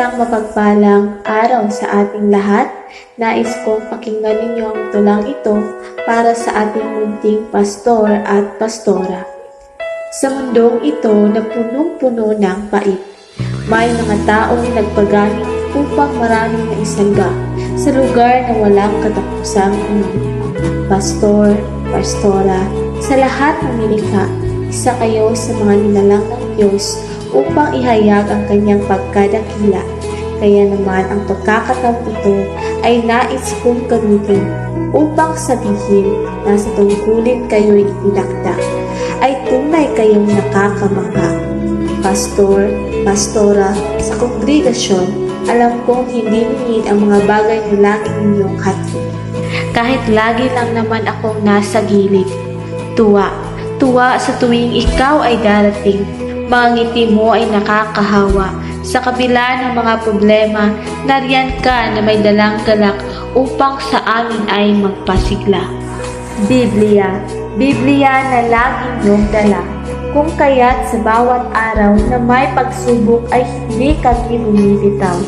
Isang mapagpalang araw sa ating lahat. Nais kong pakinggan ninyo ang tulang ito para sa ating munting pastor at pastora. Sa mundong ito na punong-puno ng pait, may mga taong nagpagamit upang maraming maisalga sa lugar na walang katapusang init. Pastor, pastora, sa lahat ng nilikha, isa kayo sa mga nilalang ng Diyos upang ihayag ang kanyang pagkadakila. Kaya naman ang pagkakataon ito ay nais kong gamitin upang sabihin na sa tungkulin kayo'y itinakda ay tunay kayong nakakamangha. Pastor, pastora, sa kongregasyon, alam kong hindi ningid ang mga bagay na lagi ninyong hati. Kahit lagi lang naman akong nasa gilid. Tuwa sa tuwing ikaw ay darating. Mga ngiti mo ay nakakahawa. Sa kabila ng mga problema, nariyan ka na may dalang galak upang sa amin ay magpasigla. Biblia na laging iyong dala. Kung kaya't sa bawat araw na may pagsubok ay hindi kami bumibitaw.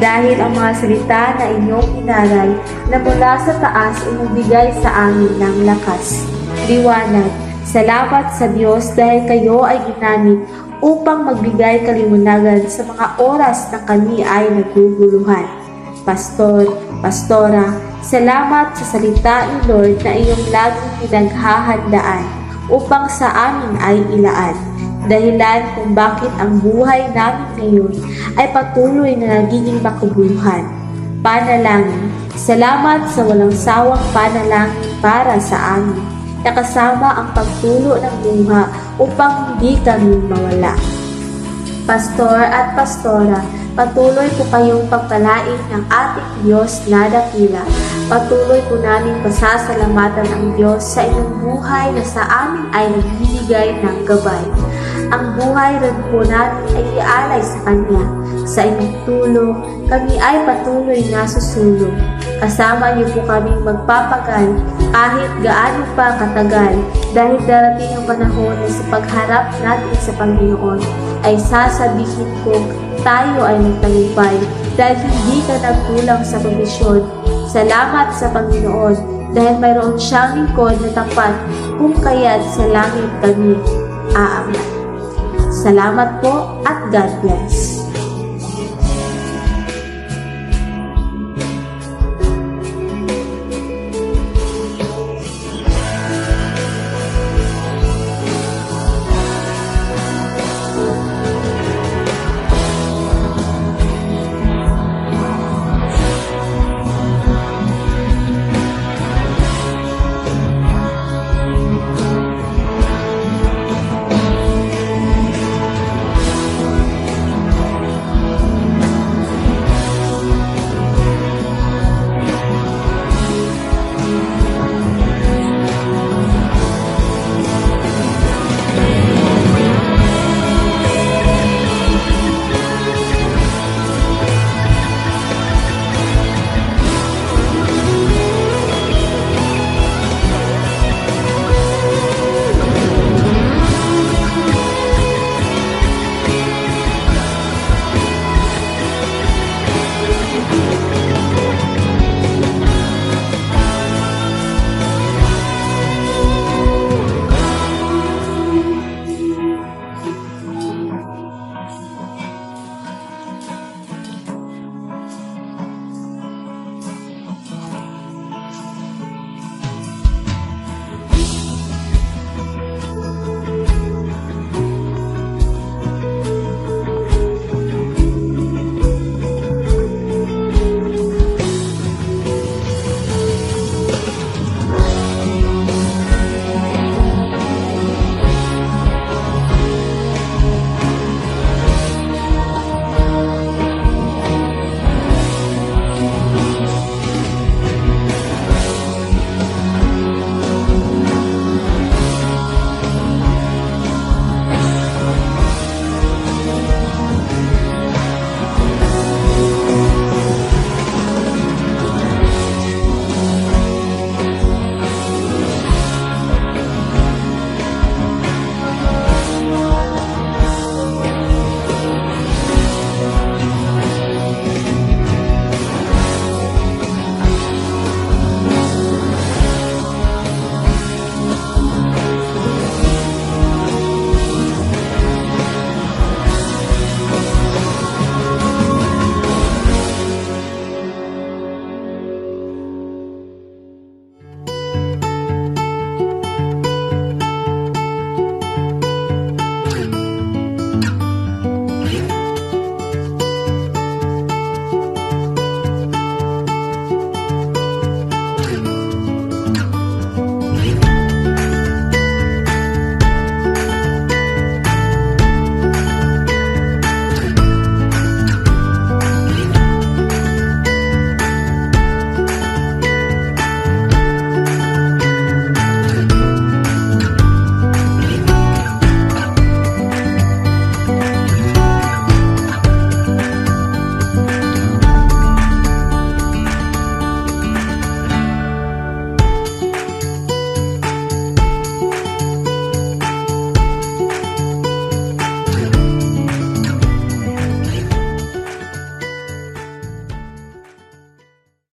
Dahil ang mga salita na inyong inaral na mula sa taas ay magbigay sa amin ng lakas. Liwanag. Salamat sa Diyos dahil kayo ay ginamit upang magbigay kaliwanagan sa mga oras na kami ay naguguluhan. Pastor, pastora, salamat sa salita ni Lord na iyong laging pinaghahandaan upang sa amin ay ilaan. Dahilan kung bakit ang buhay namin ngayon ay patuloy na nagiging makabuluhan. Panalangin, salamat sa walang sawang panalangin para sa amin. Nakasama ang pagtulo ng luha upang hindi kami mawala. Pastor at pastora, patuloy po kayong pagpalain ng ating Diyos na dakila. Patuloy po namin pasasalamatan ang Diyos sa inyong buhay na sa amin ay nagbibigay ng gabay. Ang buhay rin po namin ay ialay sa Kanya. Sa inyong tulong, kami ay patuloy na susulong. Kasama niyo po kaming magpapagal kahit gaano pa katagal dahil darating ang panahon na sa pagharap natin sa Panginoon ay sasabihin kong tayo ay nagtagumpay dahil hindi ka nagkulang sa pabisyon. Salamat sa Panginoon dahil mayroon siyang lingkod na tapat kung kaya't sa langit kami aakyat. Salamat po at God bless.